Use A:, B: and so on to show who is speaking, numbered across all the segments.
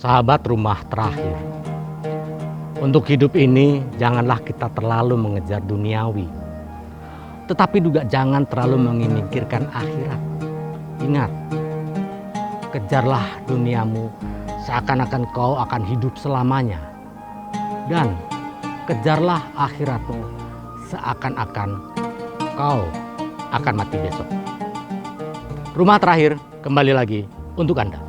A: Sahabat rumah terakhir. Untuk hidup ini janganlah kita terlalu mengejar duniawi. Tetapi juga jangan terlalu memikirkan akhirat. Ingat, kejarlah duniamu seakan-akan kau akan hidup selamanya. Dan kejarlah akhiratmu seakan-akan kau akan mati besok. Rumah terakhir kembali lagi untuk Anda.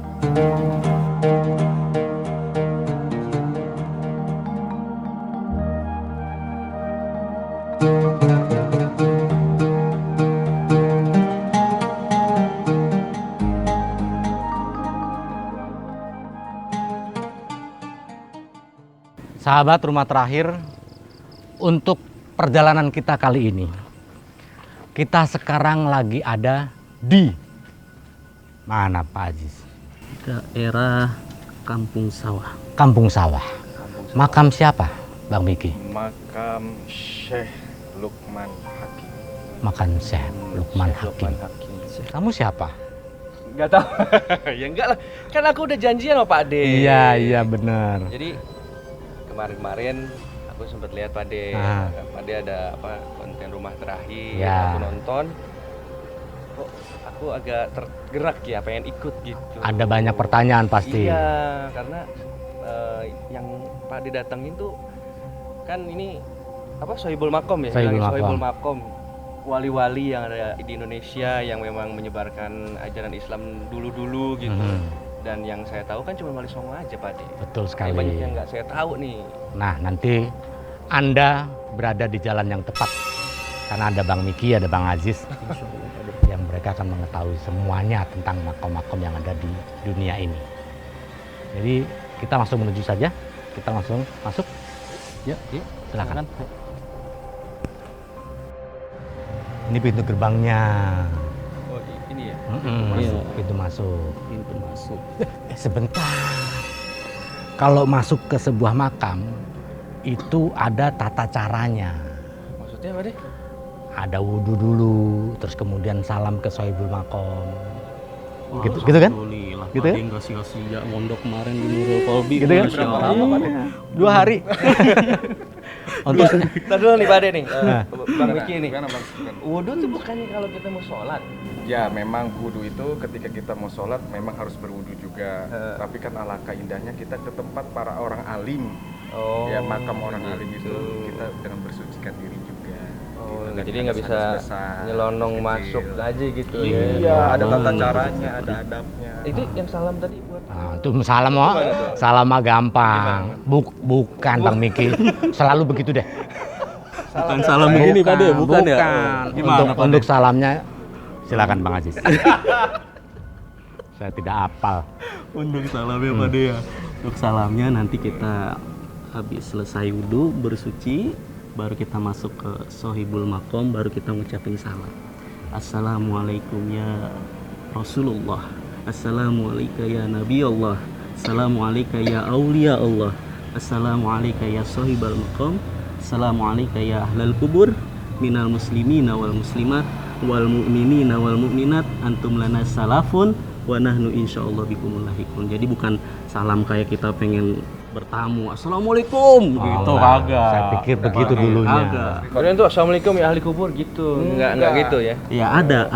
A: Sahabat rumah terakhir, untuk perjalanan kita kali ini, kita sekarang lagi ada di mana Pak Aziz?
B: Daerah Kampung Sawah.
A: Kampung Sawah. Makam siapa, Bang Miki?
C: Makam Syekh Lukman Hakim.
A: Makam Syekh Lukman Hakim. Kamu siapa?
C: Enggak tahu. Ya enggak lah. Kan aku udah janjian sama Pak Ade.
A: Iya benar.
C: Jadi kemarin aku sempat lihat Pak Ade. Pak Ade ada apa konten rumah terakhir.
A: Ya.
C: Aku nonton. Kok aku agak tergerak ya, pengen ikut gitu.
A: Ada banyak pertanyaan pasti.
C: Iya, karena yang Pak Ade datangin tuh kan ini apa Sohibul Makom ya? Sohibul Makom. Wali-wali yang ada di Indonesia yang memang menyebarkan ajaran Islam dulu-dulu gitu. Dan yang saya tahu kan cuma Wali Songo aja Pak Ade.
A: Betul sekali.
C: Banyak yang nggak saya tahu nih.
A: Nah, nanti Anda berada di jalan yang tepat. Karena ada Bang Miki, ada Bang Aziz. Yang mereka akan mengetahui semuanya tentang makom-makom yang ada di dunia ini. Jadi kita langsung menuju saja. Kita langsung masuk. Yuk, silakan. Ini pintu gerbangnya.
C: Oh ini ya?
A: Pintu masuk.
B: Pintu masuk.
A: Sebentar. Kalau masuk ke sebuah makam, itu ada tata caranya.
C: Maksudnya apa deh?
A: Ada wudhu dulu, terus kemudian salam ke Sohibul Makom. Gitu kan? Gitu ya?
B: Enggak sia-sia mondok kemarin di Nurul Kolbi.
A: Gitu kan?
B: Berapa,
A: 2 hari. Untuk
C: Ntar dulu nih Pak Ade nih, Bang Miki nih. Wudhu tuh bukannya kalau kita mau sholat?
D: Ya memang wudhu itu ketika kita mau sholat memang harus berwudhu juga. Tapi kan alangkah indahnya kita ke tempat para orang alim. Ya makam orang alim itu kita dengan bersucikan diri juga.
C: Jadi nggak bisa nyelonong
D: kecil.
C: Masuk aja gitu
D: Iya,
C: ya.
D: ada tata caranya, ada adabnya.
C: Itu yang salam tadi buat
A: itu salam mah gampang. Bukan Bang Miki. Selalu begitu deh.
B: Bukan salam begini Pak Ade, bukan ya? Gimana Pak Ade?
A: Untuk salamnya silakan Bang Aziz. Saya tidak hafal.
B: Untuk salamnya Pak Ade ya. Untuk salamnya nanti kita habis selesai wudhu, bersuci, baru kita masuk ke Sohibul Makom, baru kita ngucapin salam. Assalamualaikum ya Rasulullah. Assalamualaikum ya Nabi Allah. Assalamualaikum ya Aulia Allah. Assalamualaikum ya Sohibul Makom. Assalamualaikum ya Ahlal Kubur. Minal muslimina wal muslimat wal mu'minina wal mu'minat. Antum lana salafun wa nahnu insyaallah bikumul lahiqun. Jadi bukan salam kayak kita pengen bertamu, assalamualaikum gitu, kagak.
A: Saya pikir begitu dulunya.
B: Kagak.
C: kalian tuh assalamualaikum ya ahli kubur gitu. Enggak gitu ya.
B: Ya ada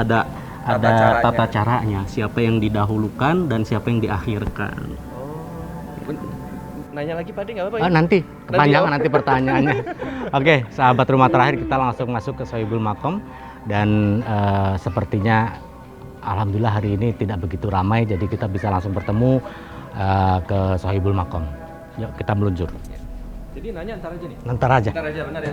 B: tata caranya. Siapa yang didahulukan dan siapa yang diakhirkan.
C: Nanya lagi Pak Ade nggak apa-apa ya?
A: Nanti kepanjangan nanti pertanyaannya. Oke, sahabat rumah terakhir, kita langsung masuk ke Sohibul Makom dan sepertinya alhamdulillah hari ini tidak begitu ramai, jadi kita bisa langsung bertemu ke Sohibul Makom. Yuk kita meluncur.
C: Jadi nanya ntar aja nih.
A: Ntar aja.
C: Ntar aja benar ya.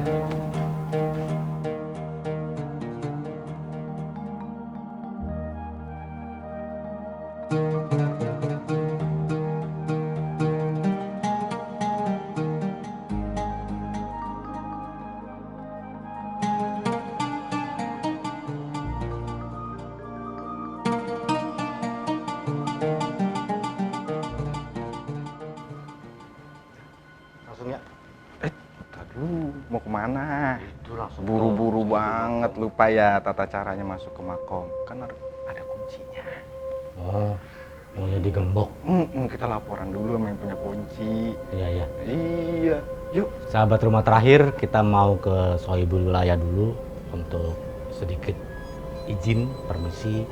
A: Langsung ya.
D: Aduh, mau kemana?
A: Itu langsung
D: Buru-buru banget, lupa ya tata caranya masuk ke makom. Kan ada kuncinya.
A: Oh, Oh ya digembok.
D: Kita laporan dulu sama yang punya kunci.
A: Iya ya.
D: Iya, yuk.
A: Sahabat rumah terakhir, kita mau ke Sohibul Wilayah dulu untuk sedikit izin, permisi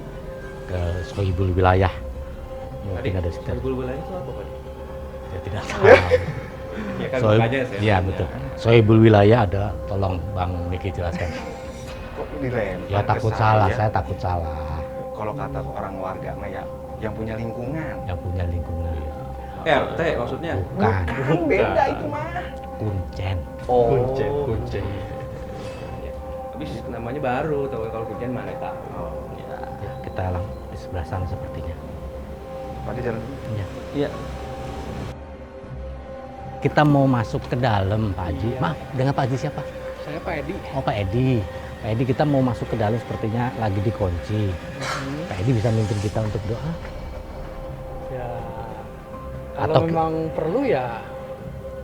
A: ke Sohibul Wilayah. Mungkin ada sekitar.
C: Sohibul Wilayah itu apa Pak?
A: Saya tidak tahu.
C: Ya kan makanya saya
A: Iya
C: tanya.
A: betul. Sohibul Wilayah ada, tolong Bang Niki jelaskan.
D: Kok dilempar
A: Ya
D: ke
A: takut salah, saya takut salah.
D: Kalau kata orang warga mah ya, yang punya lingkungan.
A: Yang punya lingkungan.
C: RT maksudnya?
A: Bukan,
D: Beda itu mah.
A: kuncen.
D: Oh.
C: Kuncen. Ya. Habis namanya baru, tahu kalau kuncen mana tahu. Ya.
A: Ya, kita di sebelah sana sepertinya.
D: Pak Haji jalan.
A: Ya.
B: Iya.
A: Kita mau masuk ke dalam, Pak Haji. Maaf, dengan Pak Haji siapa?
E: Saya Pak Edi.
A: Oh, Pak Edi. Pak Edi, kita mau masuk ke dalam sepertinya lagi dikunci. Pak Edi bisa mimpin kita untuk doa?
E: Ya,
A: Atau
E: kalau memang perlu ya,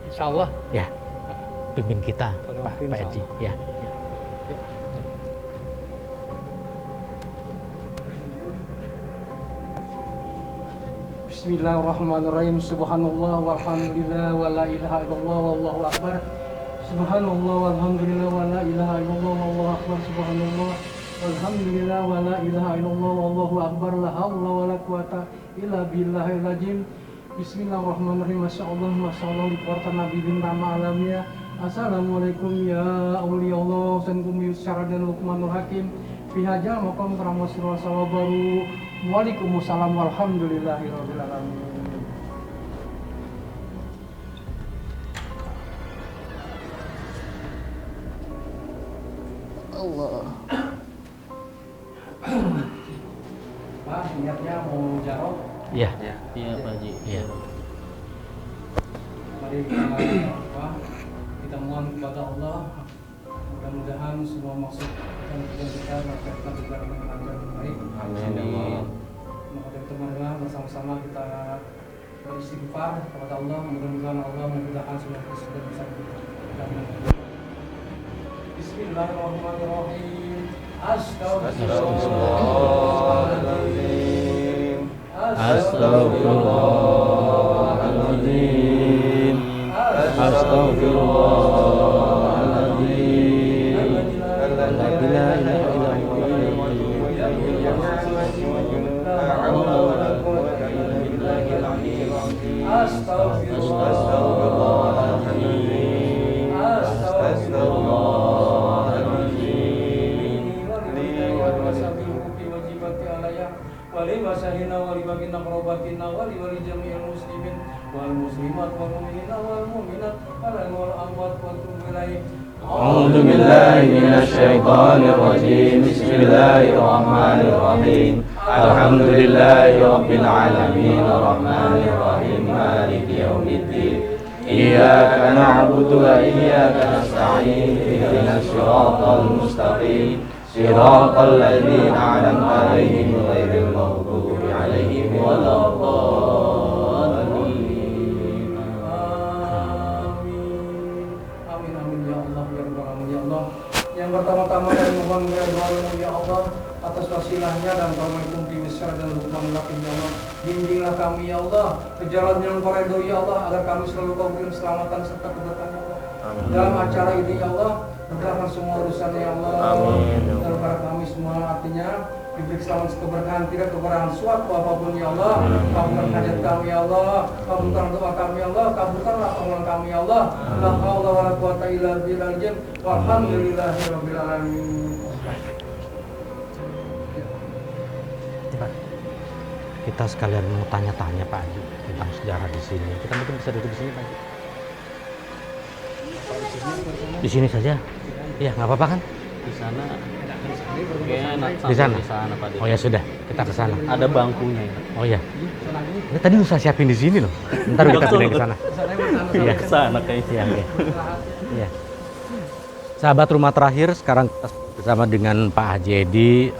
E: insya Allah.
A: Ya, pimpin kita,
E: Kalau
A: Pak
E: pimpin,
A: Edi. Ya.
E: Bismillahirrahmanirrahim. Subhanallah walhamdulillah wa la ilaha illallah wallahu akbar. Subhanallah walhamdulillah wa la ilaha illallah wallahu akbar. Subhanallah walhamdulillah wa la ilaha illallah wallahu akbar. La haula wa la quwata illa billahil azim. Bismillahirrahmanirrahim. Masyaallah, masyaallah di kuarta Nabi bintang alamnya. Assalamualaikum ya awliyaullah sankum yusyaradun lukmanul hakim. Fihaja maqam teramasirul sawabaru. Waalaikumsalam walhamdulillahirabbil alamin. Allah. Pak, niatnya mau jarok.
A: Iya.
B: Iya Pak Haji.
A: Iya.
E: Mari kita mohon kepada Allah, mudah-mudahan semua maksud dan tujuan kita tercapai dengan lancar dan baik.
B: Amin.
E: Maka teman-teman bersama-sama kita beristighfar kepada Allah, mudah-mudahan Allah memudahkan semua kesulitan bisa kita. Bismillahirrahmanirrahim. Astagfirullahaladzim.
B: Astagfirullahaladzim. Astagfirullahaladzim. La ilaha
E: Walimasahina walibagina qorobatina wali jami'il muslimin wal muslimat wal mu'minina wal mu'minat wal amwat wa tubilai.
B: A'udzu billahi minasy syaithanir rajim. Bismillahirrahmanirrahim. Alhamdulillahi rabbil alamin arrahmanir rahim maliki yaumiddin. Iyyaka na'budu wa iyyaka nasta'in. Ihdinas siratal mustaqim. Siratal ladzina an'amta 'alaihim ghairil maghdubi 'alaihim waladdallin.
E: Amin amin ya Allah ya Rabbal alamin ya Allah. Yang pertama-tama kami mohon doamu ya Allah atas wasilahnya dan rahmatmu di besar dan lukman lakin ya Allah. Bimbinglah kami ya Allah ke jalan yang koridor ya Allah agar kami selalu kau beri keselamatan serta keberkahan ya Allah. Dalam acara ini ya Allah mudahkan semua urusan ya Allah.
B: Amin.
E: Dan para kami semua artinya diberi keselamatan keberkahan tidak kekurangan suatu apapun ya Allah. Kabulkan hajat kami ya Allah, kabulkan doa kami ya Allah, kabulkanlah permohonan kami ya Allah. La haula wala quwata illa billahil walhamdulillahirabbil alamin.
A: Kita sekalian mau tanya-tanya Pak Haji tentang sejarah di sini. Kita mungkin bisa duduk di sini Pak Haji. Di sini saja. Iya, nggak apa-apa kan?
B: Di sana kayaknya enak
A: Di sana?
B: Di sana Pak De.
A: Oh ya sudah, kita ke sana.
B: Ada bangkunya ya.
A: Oh ya. Ini tadi usah siapin di sini loh. Ntar kita pindah ke sana. Iya.
B: Ke sana kayaknya.
A: Iya, oke. Iya. Sahabat rumah terakhir, sekarang kita bersama dengan Pak Haji Edi,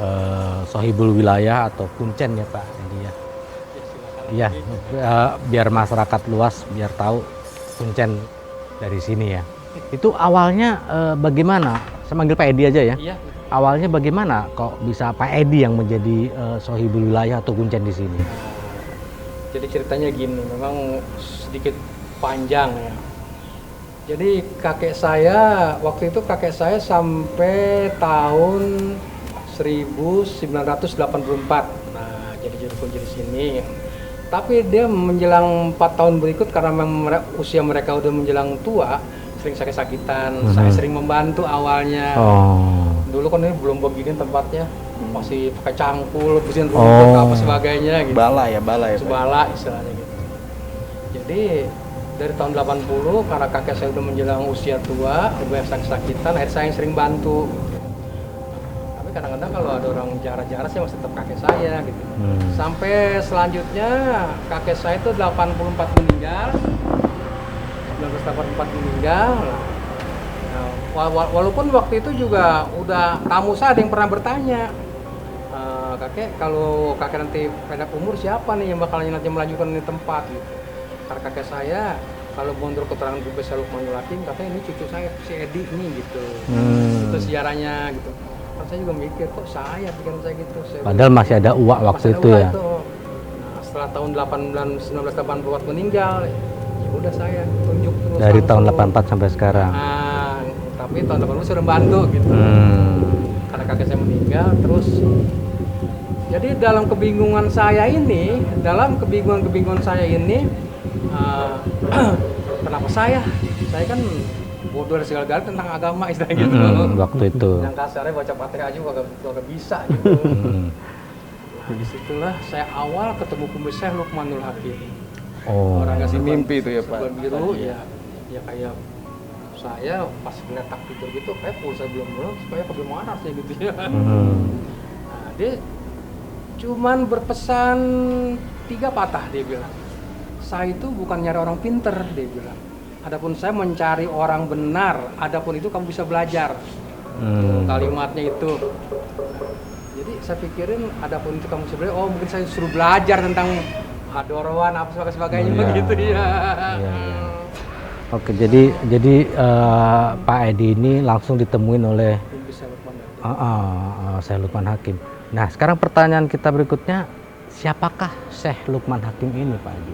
A: Sohibul Wilayah atau Kuncen ya Pak Edi ya. Iya, biar masyarakat luas biar tahu Kuncen dari sini ya. Itu awalnya bagaimana? Saya manggil Pak Edi aja ya.
E: Iya.
A: Awalnya bagaimana kok bisa Pak Edi yang menjadi Sohibul Wilayah atau Kuncen di sini?
E: Jadi ceritanya gini, memang sedikit panjang ya. Jadi kakek saya, waktu itu kakek saya sampai tahun 1984. Nah, jadi juru kunci di sini. Tapi dia menjelang 4 tahun berikut karena memang usia mereka udah menjelang tua, sering sakit-sakitan. Saya sering membantu awalnya. Dulu kan ini belum begini tempatnya, masih pakai cangkul, bersihin rumput apa sebagainya gitu.
B: Bala ya.
E: Bala istilahnya gitu. Jadi dari tahun 80 karena kakek saya udah menjelang usia tua, udah banyak sakit-sakitan, akhirnya saya yang sering bantu. Tapi kadang-kadang kalau ada orang jarang-jarang saya masih tetap kakek saya gitu. Sampai selanjutnya kakek saya itu 84 meninggal. 1984 meninggal. Nah, walaupun waktu itu juga udah tamu saya ada yang pernah bertanya, kakek kalau kakek nanti pendek umur siapa nih yang bakalan nanti melanjutkan ini tempat gitu. Karena kakek saya kalau menurut keterangan Gubernur Syekh Lukmanul Hakim katanya ini cucu saya si Edi nih gitu. Itu sejarahnya gitu. Kan saya juga mikir kok saya pikiran saya gitu.
A: Padahal masih ada uak waktu itu ya.
E: Nah, setelah tahun 1984 meninggal, ya udah saya tunjuk terus.
A: Dari tahun
E: langsung.
A: 84 sampai sekarang.
E: Nah, tapi tahun 80 sudah bantu gitu. Karena kakek saya meninggal terus. Jadi dalam kebingungan saya ini, kenapa saya kan bodoh dari segala galanya tentang agama istilahnya gitu.
A: Waktu itu.
E: Yang kasarnya baca Fatihah aja gak bisa gitu. Nah, disitulah saya awal ketemu Gubernur Syekh Lukmanul Hakim. Orangnya
D: Si mimpi itu ya, Pak.
E: serban biru ya kayak saya pas ngeliat tak tidur gitu kayak pulsa belum supaya bagaimana sih gitu ya. Nah, dia cuman berpesan 3 patah dia bilang. Saya itu bukan nyari orang pinter dia bilang. Adapun saya mencari orang benar. Adapun itu kamu bisa belajar. Kalimatnya itu. Jadi saya pikirin adapun itu kamu bisa belajar. Oh mungkin saya suruh belajar tentang hadorowan apa sebagainya begitu ya.
A: Oke, jadi Pak Edi ini langsung ditemuin oleh Syekh Lukman Hakim. Nah, sekarang pertanyaan kita berikutnya, siapakah Syekh Lukman Hakim ini, Pak Edi?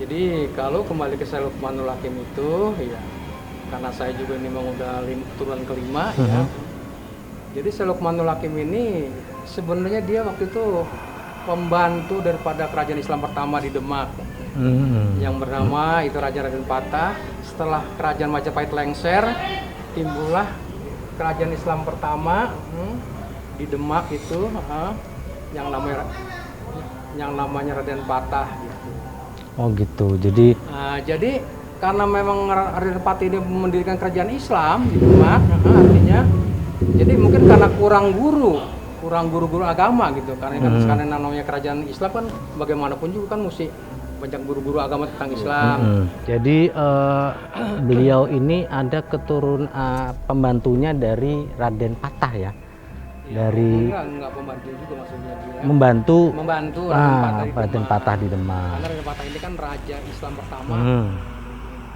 E: Jadi kalau kembali ke Syekh Lukmanul Hakim itu, ya karena saya juga ini memang udah turunan kelima, ya. Jadi Syekh Lukmanul Hakim ini sebenarnya dia waktu itu pembantu daripada kerajaan Islam pertama di Demak, yang bernama itu Raja Raden Patah. Setelah kerajaan Majapahit lengser, timbullah kerajaan Islam pertama. Di Demak itu yang namanya Raden Patah gitu.
A: Oh gitu. Jadi
E: Karena memang Raden Patah ini mendirikan kerajaan Islam di Demak, artinya jadi mungkin karena kurang guru-guru agama gitu. Karena kan sekarang namanya kerajaan Islam kan bagaimanapun juga kan mesti banyak guru-guru agama tentang Islam.
A: Jadi beliau ini ada keturunan pembantunya dari Raden Patah ya. Dari
E: enggak pembantu juga maksudnya dia.
A: Membantu
E: Raden
A: Patah di Demak.
E: Karena Raden Patah ini kan raja Islam pertama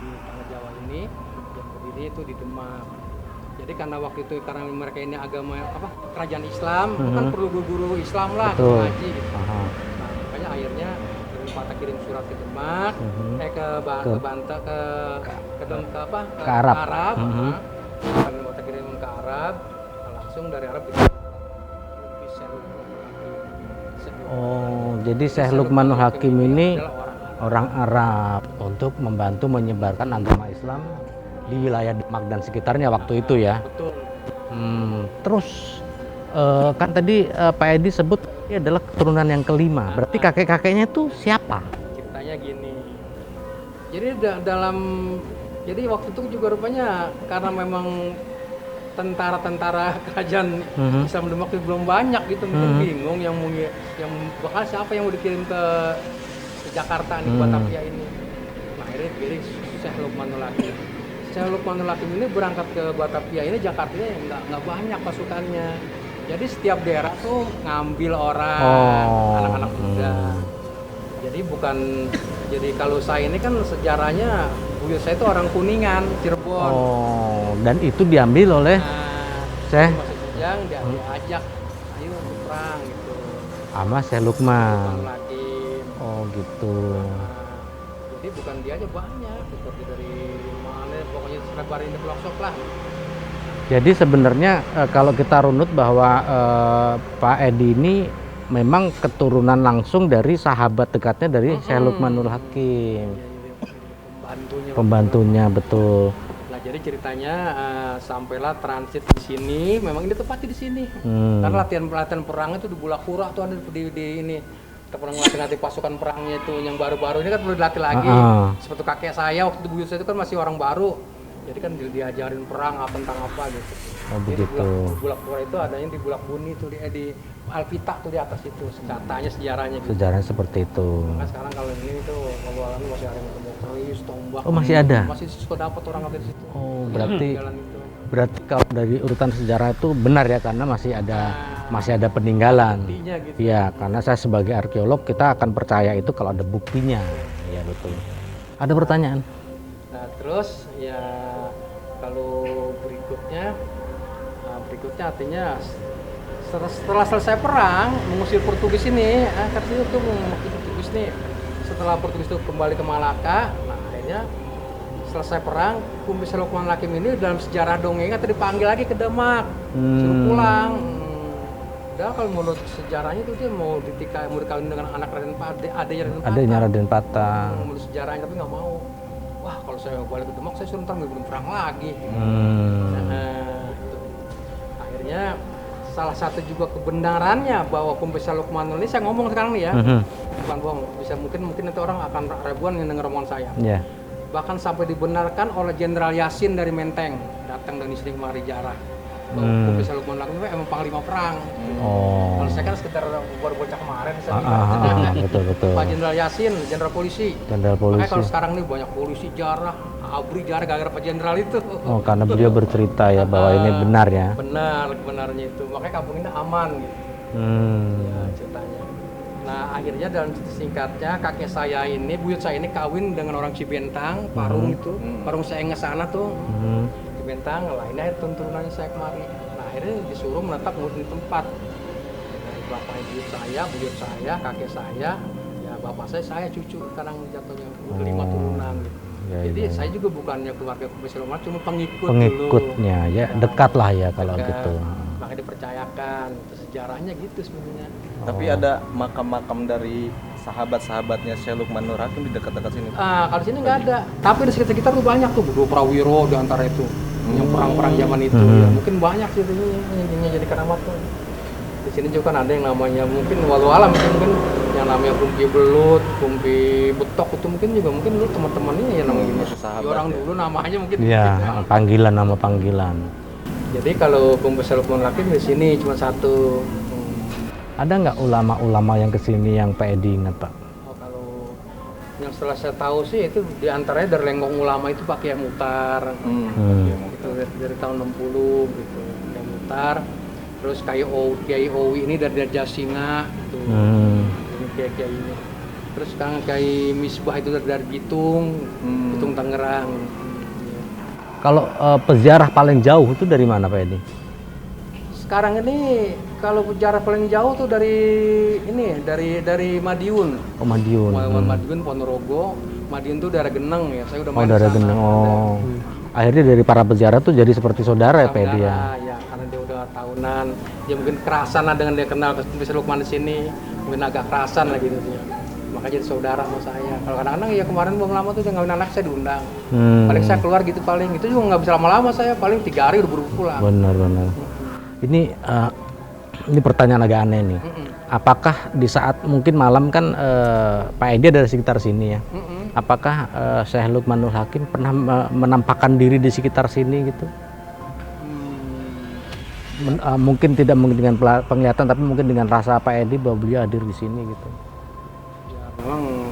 E: di tanah Jawa ini, yang berdiri itu di Demak. Jadi karena waktu itu karena mereka ini agama kerajaan Islam, kan perlu guru Islam lah, ngaji gitu. Nah, makanya akhirnya Raden Patah kirim surat ke Demak, ke Arab. Raden Patah kirim ke Arab, langsung dari Arab
A: jadi Syekh Lukmanul Hakim ini orang Arab untuk membantu menyebarkan agama Islam di wilayah Demak dan sekitarnya waktu itu ya.
E: Betul.
A: Terus kan tadi Pak Edi sebut ini adalah keturunan yang kelima. Berarti kakek-kakeknya itu siapa?
E: Ceritanya gini. Jadi waktu itu juga rupanya karena memang tentara kerajaan Islam Demak itu belum banyak gitu, mungkin bingung yang bakal siapa yang mau dikirim ke Jakarta nih Batavia ini. Nah, akhirnya pilih Syekh Lukmanul Hakim. Syekh Lukmanul Hakim ini berangkat ke Batavia ini, Jakarta nggak banyak pasukannya. Jadi setiap daerah tuh ngambil orang, anak-anak muda. Jadi kalau saya ini kan sejarahnya buyut saya itu orang Kuningan, Cirebon.
A: Dan itu diambil oleh Syekh
E: yang diajak, ayo untuk perang gitu.
A: sama Syekh Lukman. gitu.
E: Jadi bukan dia aja banyak, seperti dari mana pokoknya selebar ini pelosok lah.
A: Jadi sebenarnya kalau kita runut bahwa Pak Edi ini memang keturunan langsung dari sahabat dekatnya dari Syekh Lukmanul Hakim. Pembantunya betul.
E: Nah jadi ceritanya sampailah transit di sini, memang ini tepatnya di sini. Karena latihan perang itu di Bulakura tuh ada di ini. Kita pernah ngelatih pasukan perangnya itu yang baru-baru ini kan perlu dilatih lagi. Seperti kakek saya waktu itu buyut saya itu kan masih orang baru. Jadi kan diajarin perang tentang apa gitu.
A: Oh begitu.
E: Bulakura itu adanya di Bulak Buni tuh di Alpita tuh di atas itu katanya sejarahnya gitu.
A: Sejarahnya seperti itu.
E: Nah sekarang kalau ini tuh kalau alam masih ada yang ketemu keris, tombak.
A: Oh masih ada.
E: Masih suka dapat orang ada di situ.
A: Oh berarti
E: Jalan itu.
A: berarti kalau dari urutan sejarah itu benar ya karena masih ada peninggalan.
E: Buktinya gitu.
A: Iya karena saya sebagai arkeolog kita akan percaya itu kalau ada buktinya. Iya betul. Ada pertanyaan?
E: Nah terus ya kalau berikutnya artinya setelah selesai perang mengusir Portugis ini, karena itu mengusir Portugis nih. Setelah Portugis itu kembali ke Malaka, nah akhirnya selesai perang, Kumpi Lukman Hakim ini dalam sejarah dongeng atau dipanggil lagi ke Demak, suruh pulang. Udah kalau menurut sejarahnya itu dia mau dikawin dengan anak Raden Patang,
A: Adanya Raden Patang.
E: Menurut sejarahnya tapi nggak mau. Wah kalau saya balik ke Demak saya suruh ntar belum perang lagi. Akhirnya salah satu juga kebenarannya bahwa Kumpi Lukmanul ini saya ngomong sekarang nih ya, bukan bohong, bisa mungkin nanti orang akan ribuan yang denger omongan saya.
A: Yeah.
E: Bahkan sampai dibenarkan oleh Jenderal Yasin dari Menteng datang dan sering kemari jarah. Kumpi Lukmanul Hakim emang panglima perang. Kalau saya kan sekitar baru bocah kemarin saya
A: betul.
E: Pak Jenderal Yasin, Jenderal Polisi. Makanya kalau sekarang nih banyak polisi jarah, ABRI jarah gara-gara Pak Jenderal itu.
A: Oh, karena beliau bercerita ya bahwa ini benar ya.
E: Benar, kebenarnya itu. Makanya kampung ini aman gitu. Ya, ceritanya. Nah, akhirnya dalam cerita singkatnya kakek saya ini, buyut saya ini kawin dengan orang Cibentang, Parung itu. Parung saya ngesana tuh. Cibentang, lah ini akhirnya turunannya saya kemari. Nah, akhirnya disuruh menetap di tempat. Dari bapak buyut saya, kakek saya, ya bapak saya cucu sekarang jatuhnya udah 5 turunan gitu. Jadi saya juga bukannya keluarga Kumpi Lukman, cuma
A: pengikutnya
E: dulu.
A: Ya dekat lah ya kalau
E: dekat.
A: gitu.
E: Makanya dipercayakan, sejarahnya gitu sebenarnya.
B: Tapi ada makam-makam dari sahabat-sahabatnya Syekh Lukmanul Hakim di dekat-dekat sini.
E: Kalau sini nggak ada, tapi di sekitar tuh banyak tuh, Budo Prawiro di antara itu, yang perang-perang zaman itu. Ya, mungkin banyak sih ini jadi keramat tuh. Di sini juga kan ada yang namanya mungkin walau alam mungkin yang namanya Kumpi Belut, Kumpi Betok itu mungkin dulu teman-temannya ya namanya gimana?
B: Sahabat,
E: Orang dulu namanya mungkin.
A: Iya, panggilan nama panggilan.
E: Jadi kalau Kumpi Lukman Hakim di sini cuma satu.
A: Ada nggak ulama-ulama yang kesini yang Pak Edi ingat Pak?
E: Oh, kalau yang setelah saya tahu sih itu diantaranya dari Lenggong Ulama itu Pak Kiai Mutar. Itu dari tahun 60 gitu, Kiai Mutar. Terus Kiai Owi ini dari Jasina gitu. Ini Kiai ini. Terus sekarang Kiai Misbah itu dari Bitung, Bitung Tangerang.
A: Kalau peziarah paling jauh itu dari mana Pak Edi?
E: Sekarang ini kalau jarak paling jauh tuh dari Madiun.
A: Oh Madiun.
E: Madiun, Ponorogo. Madiun tuh daerah Geneng ya. Saya udah main
A: daerah
E: sana.
A: Geneng. Oh. Akhirnya dari para peziarah tuh jadi seperti saudara ya Pak Edi ya.
E: Ya, karena dia udah tahunan. Ya mungkin kerasan lah dengan dia kenal Kumpi Lukman di sini. Mungkin agak kerasan lah gitu dia. Makanya jadi saudara sama saya. Kalau kadang-kadang ya kemarin belum lama tuh dia ngawin anak saya diundang. Paling saya keluar gitu paling. Itu juga nggak bisa lama-lama saya. Paling 3 hari udah buru-buru pulang.
A: Benar. Ini pertanyaan agak aneh nih. Apakah di saat mungkin malam kan Pak Edi dari sekitar sini ya? Apakah Syekh Lukmanul Hakim pernah menampakkan diri di sekitar sini gitu? Mungkin tidak dengan penglihatan, tapi mungkin dengan rasa Pak Edi bahwa beliau hadir di sini gitu.
E: Ya, memang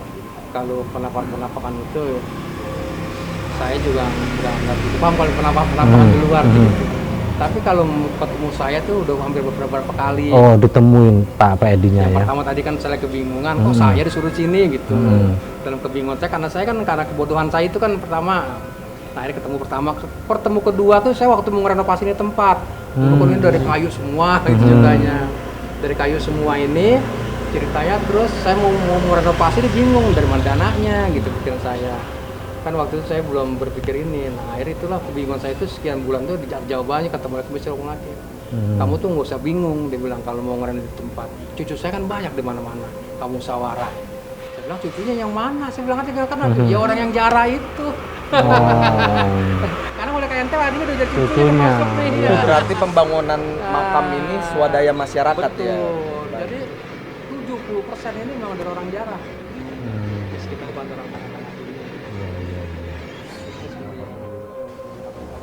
E: kalau penampakan itu saya juga nggak begitu paham kalau penampakan di luar gitu. Tapi kalau ketemu saya tuh udah hampir beberapa kali. Oh,
A: ditemuin Pak Edinya ya.
E: Pertama tadi kan saya kebingungan, kok saya disuruh sini gitu. Dalam kebingungan saya karena kebodohan saya itu kan pertama. Nah, akhirnya pertemu kedua tuh saya waktu mau renovasi ini tempat. Ini dari kayu semua gitu ceritanya. Dari kayu semua ini ceritanya. Terus saya mau renovasi, dia bingung dari mana dananya gitu pikiran saya. Kan waktu itu saya belum berpikir ini. Nah akhirnya itulah kebingungan saya itu sekian bulan tuh jawabannya kata mereka bisa ngomong. Kamu tuh nggak usah bingung, dia bilang kalau mau ngerenov di tempat. Cucu saya kan banyak di mana-mana. Kamu musyawarah. Saya bilang cucunya yang mana? Saya bilang kan ya orang yang jarah itu. Karena mulai kayak ente tadinya udah jadi cucunya.
C: Itu berarti pembangunan makam ini swadaya masyarakat ya.
E: Jadi 70% ini memang dari orang jarah. Di sekitar bantaran anak-anak ini.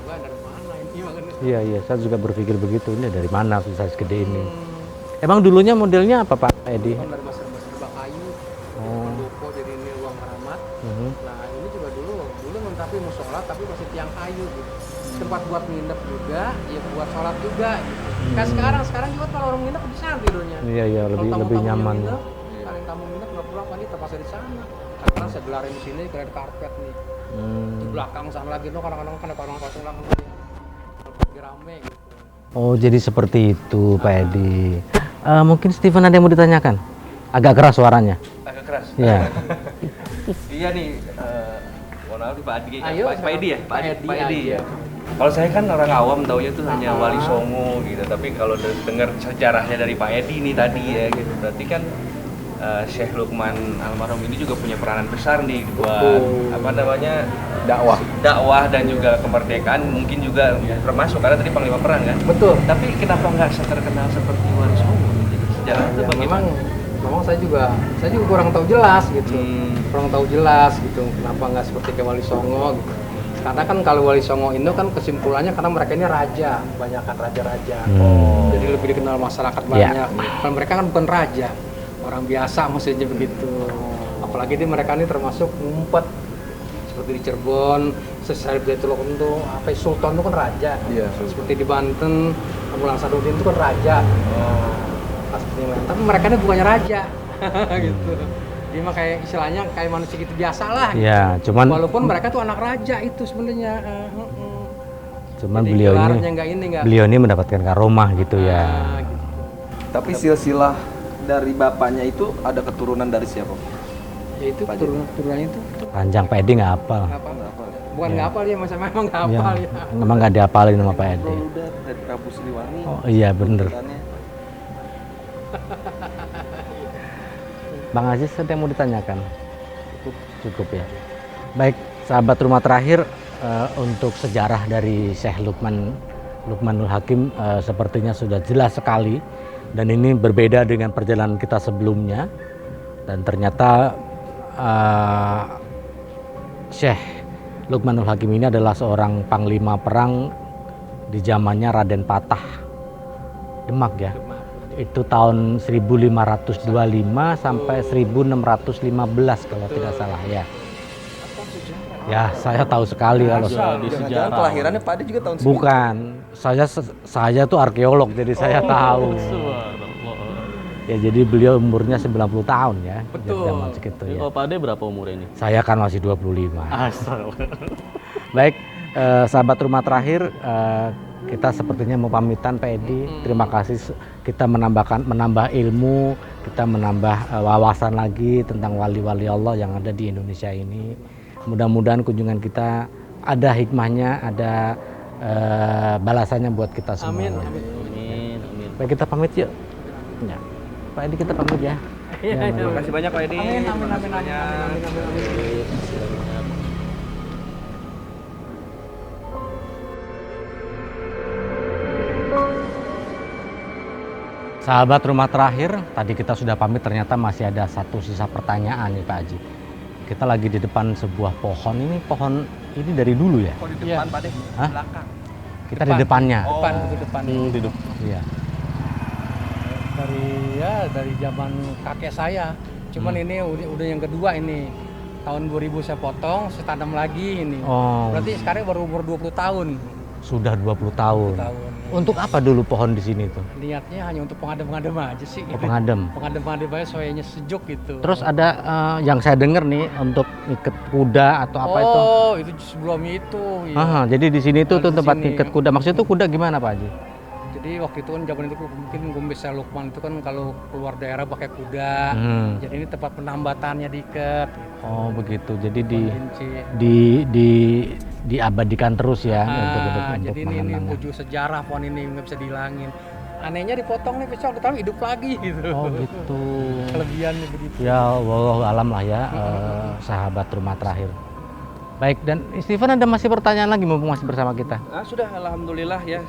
E: Dari mana ini makanya?
A: Iya, saya juga berpikir begitu. Ini dari mana susah segede ini? Emang dulunya modelnya apa Pak Edi?
E: Dari masyarakat kayu, pendopo jadi ini ruang keramat. Nah ini juga dulu tapi mau sholat tapi masih tiang kayu gitu. Tempat buat nginep juga, ya buat sholat juga. Gitu. Kayak sekarang juga kalau orang nginep di sana tidurnya.
A: Iya, lebih nyaman.
E: Kalau tamu nginep nggak pulang kan terpaksa di sana. Karena saya gelarin di sini kayak karpet nih. Di belakang sana lagi tuh kadang-kadang kan ada orang kosong lagi lagi rame gitu.
A: Oh jadi seperti itu Pak Edi. Mungkin Steven ada yang mau ditanyakan? Agak keras suaranya.
C: Agak keras.
A: Iya.
C: Iya nih, mohon maaf Pak Adi,
E: Ayo,
C: Pak Edi ya, Pak Edi
E: aja.
C: ya. Kalau saya kan orang awam taunya tuh hanya Wali Songo gitu, tapi kalau dengar sejarahnya dari Pak Edi nih tadi ya gitu, berarti kan Syekh Lukman almarhum ini juga punya peranan besar nih buat apa namanya dakwah dan juga kemerdekaan, mungkin juga termasuk karena tadi Panglima Perang kan.
E: Betul.
C: Tapi kenapa nggak terkenal seperti Wali Songo? Gitu? Sejarah itu
E: Ya,
C: bagaimana?
E: memang saya juga kurang tahu jelas gitu. Kurang tahu jelas gitu. Kenapa nggak seperti kayak Wali Songo gitu. Karena kan kalau Wali Songo itu kan kesimpulannya karena mereka ini raja, kebanyakan raja-raja. Jadi lebih dikenal masyarakat banyak. Kalau mereka kan bukan raja, orang biasa maksudnya begitu. Apalagi mereka ini termasuk ngumpet seperti di Cirebon, Syarif Zaitullah itu apa Sultan itu kan raja. Seperti di Banten, Amulang Sadudin itu kan raja. Tapi mereka ini bukannya raja gitu. Dia mah kayak istilahnya kayak manusia gitu biasa lah.
A: Iya,
E: gitu.
A: cuman
E: Walaupun mereka tuh anak raja itu sebenarnya.
A: Cuman
E: Jadi
A: beliau
E: gelarnya
A: ini beliau ini mendapatkan karomah gitu ya.
E: Gitu.
F: Tapi silsilah dari bapaknya itu ada keturunan dari siapa?
E: Ya itu keturunan itu
A: Panjang Pak Edi nggak hafal.
E: bukan nggak hafal ya, masa memang nggak
A: Iya,
E: hafal ya.
A: memang nggak dihafalin sama Pak Edi.
F: Proluda dari Prabu Siliwangi.
A: Oh iya bener.
F: Keturunan.
A: Bang Aziz ada yang mau ditanyakan? Cukup ya. Baik, sahabat rumah terakhir, untuk sejarah dari Syekh Lukmanul Hakim sepertinya sudah jelas sekali, dan ini berbeda dengan perjalanan kita sebelumnya. Dan ternyata Syekh Lukmanul Hakim ini adalah seorang panglima perang di zamannya Raden Patah Demak ya. Itu tahun 1525 sampai 1615 kalau tidak salah ya. Ya, saya tahu sekali kalau
F: Di sejarah kelahirannya Pak Ade juga tahun segitu.
A: bukan. Saya tuh arkeolog jadi saya tahu. Ya jadi beliau umurnya 90 tahun ya.
E: Betul.
A: Zaman segitu ya.
B: Oh, Pak Ade berapa umur ini?
A: Saya kan masih 25.
B: Asal.
A: Baik, sahabat rumah terakhir, kita sepertinya mau pamitan Pak Edi. Terima kasih, kita menambah ilmu, kita menambah wawasan lagi tentang wali-wali Allah yang ada di Indonesia ini. Mudah-mudahan kunjungan kita ada hikmahnya, ada balasannya buat kita semua.
E: Amin.
B: Amin.
A: Baik, kita pamit yuk. Ya. Pak Edi kita pamit ya.
C: Terima kasih banyak Pak Edi.
E: Amin.
C: Terima kasih banyak.
A: Sahabat rumah terakhir, tadi kita sudah pamit, ternyata masih ada satu sisa pertanyaan nih Pak Haji. Kita lagi di depan sebuah pohon, ini pohon ini dari dulu ya?
C: Oh di depan Pak De,
A: Hah?
C: belakang.
A: Kita di depannya.
E: Depan itu depan.
B: Di depan.
A: Iya.
E: Dari zaman kakek saya. Cuman ini udah yang kedua ini. Tahun 2000 saya potong, saya tanam lagi ini.
A: Oh,
E: Berarti sekarang baru umur 20 tahun.
A: sudah 20 tahun. Untuk apa dulu pohon di sini tuh?
E: Niatnya hanya untuk pengadem-pengadem aja sih.
A: Oh, pengadem.
E: Pengadem-pengadem aja soalnya sejuk gitu.
A: Terus ada yang saya dengar nih untuk ikat kuda atau apa itu?
E: Oh, itu sebelum itu. Iya.
A: Jadi di sini tuh
E: Di
A: tempat
E: sini.
A: ikat kuda. Maksudnya tuh kuda gimana Pak Haji?
E: Jadi Jadi waktu itu kan zaman itu mungkin Gumbes Lukman itu kan kalau keluar daerah pakai kuda. Jadi ini tempat penambatannya diikat.
A: Oh begitu. Jadi
E: Kunci.
A: diabadikan terus ya untuk
E: Jadi ini
A: mengenangnya.
E: tujuh sejarah pohon ini nggak bisa dihilangin. Anehnya dipotong nih pisau, tapi hidup lagi gitu.
A: Oh gitu.
E: Kelebihannya begitu.
A: Ya wallahu alam lah ya, sahabat rumah terakhir. Baik, dan Steven ada masih pertanyaan lagi mumpung masih bersama kita.
C: Sudah alhamdulillah ya.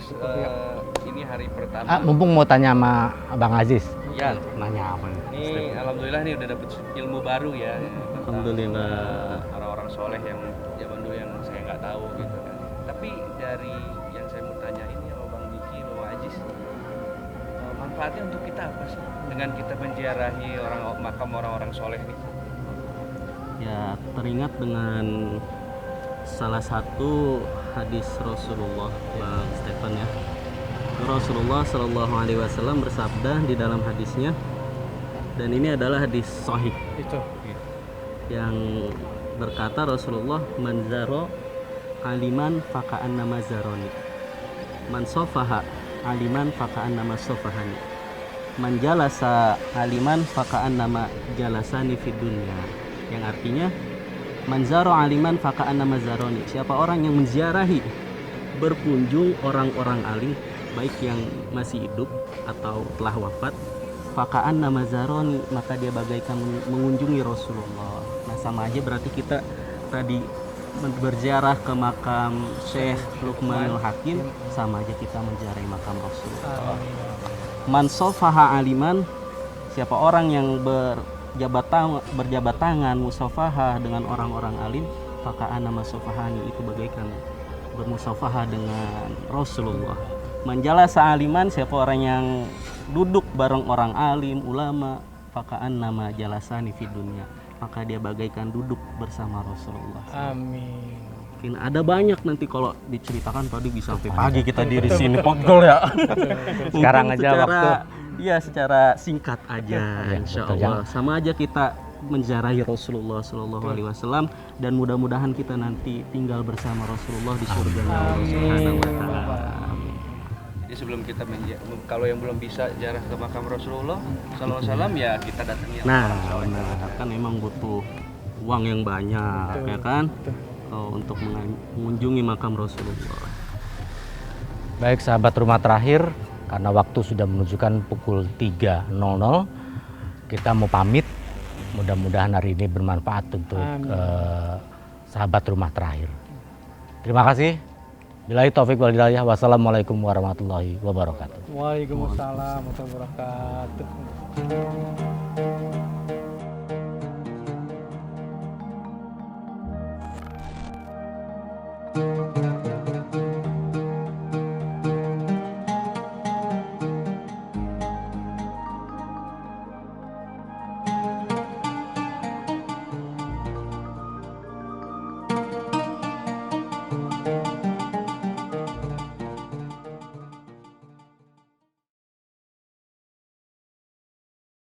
C: Ini hari pertama.
A: Mumpung mau tanya sama Bang Aziz.
C: Ya,
A: Nanya apa nih?
C: ini alhamdulillah nih udah dapet ilmu baru ya.
B: Alhamdulillah.
C: Orang-orang soleh yang zaman dulu yang saya nggak tahu gitu kan. Tapi dari yang saya mau tanyain ya sama Bang Diki, Bang Aziz, manfaatnya untuk kita apa sih dengan kita menziarahi makam orang-orang soleh nih?
B: Ya, teringat dengan salah satu hadis Rasulullah, Bang Stephen ya. Rasulullah Shallallahu Alaihi Wasallam bersabda di dalam hadisnya, dan ini adalah hadis sahih
E: Itu.
B: yang berkata Rasulullah, man zaro aliman faka'an nama zaroni, man sofaha aliman faka'an nama sofahani, man jalasa aliman faka'an nama jalasani fid dunya. Yang artinya, man zaro aliman faka'an nama zaroni, siapa orang yang menziarahi, berkunjung orang-orang alim, baik yang masih hidup atau telah wafat, faka'an nama zaroni, maka dia bagaikan mengunjungi Rasulullah. Nah, sama aja berarti kita tadi berziarah ke makam Syekh Luqmanul Hakim, sama aja kita menziarahi makam Rasulullah. Man sofaha aliman, siapa orang yang berjabat tangan musafaha dengan orang-orang alim, faka'an nama sofahani, itu bagaikan bermusafaha dengan Rasulullah. Manjalasa aliman, siapa orang yang duduk bareng orang alim, ulama, faka'an nama jalasani fid dunya, maka dia bagaikan duduk bersama Rasulullah.
E: Amin.
B: Mungkin ada banyak nanti kalau diceritakan tadi bisa sampai pagi kita di sini podcast ya.
A: Sekarang
B: Mungkin
A: aja waktu.
B: Iya, secara singkat aja, insya
A: betul,
B: Allah. Sama aja kita menziarahi Rasulullah Shallallahu Alaihi Wasallam, dan mudah-mudahan kita nanti tinggal bersama Rasulullah di surga Allah Subhanahu Wa Taala.
C: Jadi sebelum kita kalau yang belum bisa ziarah ke makam Rasulullah Sallallahu Alaihi Wasallam ya kita datangi.
B: Nah, benar kan memang butuh uang yang banyak, ya kan, untuk mengunjungi makam Rasulullah.
A: Baik sahabat rumah terakhir, karena waktu sudah menunjukkan pukul 3.00, kita mau pamit. Mudah-mudahan hari ini bermanfaat untuk sahabat rumah terakhir. Terima kasih. Billahi taufik wal hidayah. Wassalamualaikum warahmatullahi wabarakatuh.
E: Waalaikumsalam warahmatullahi wabarakatuh.